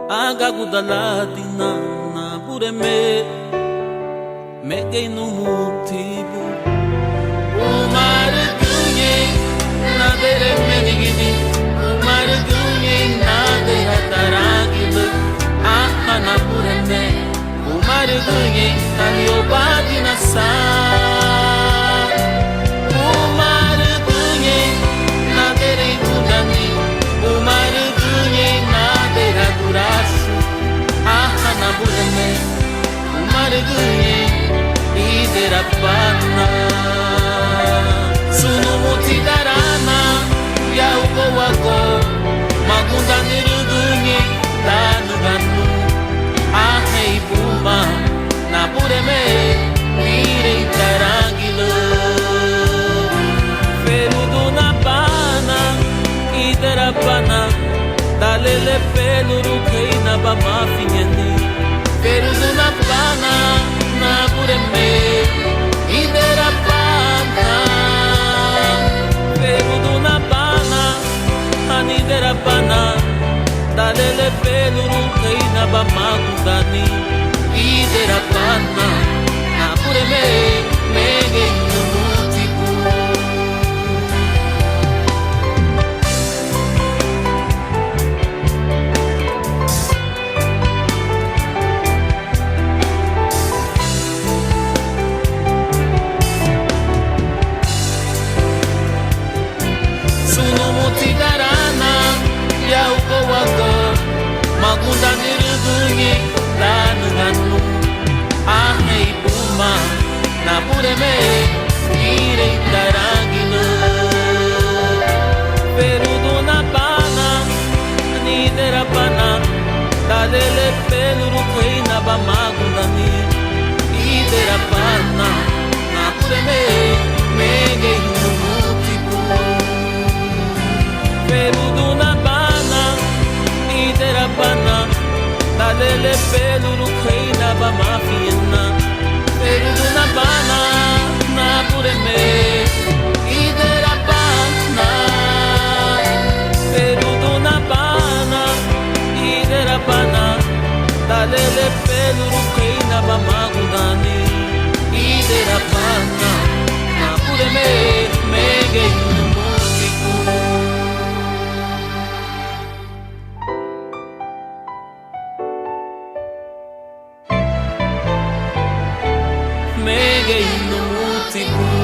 Agagudalatina na bureme Meguei no motivo O margunye na dere menigini O margunye na dere taragile Aha na bureme O margunye na liobadi na sa O margunye na dere budani O margunye na dere durasu Aha na bureme O margunye Iderapana Sunu mutidarana Ya ugo wago Magunda nirugunye Danu ganu Ahei buma Na bureme Irei tarangilo Ferudu na pana Iderapana Dalele peluru Keina bama finyani Ferudu na pana Na bureme Iderapana Ferudu na pana Aniderapana Dalele peluru Keina bamagundani Iderapana Na bureme Meguei no multipu Tidarana ya ugo wago magunda nirugunye lanu ganu ahei buma na bureme irei tarangilo perudu na pana niderapana dalele peluru keina bamagunda ni iderapana na bureme meguei no multipu Perudu na bana, Iderapana Dalele peluru keina bamafiena Perudu na bana, na bureme Iderapana Perudu na bana, Iderapana Dalele peluru keina bamagundani Iderapana Na bureme, meguei no multipu Meguei no multipu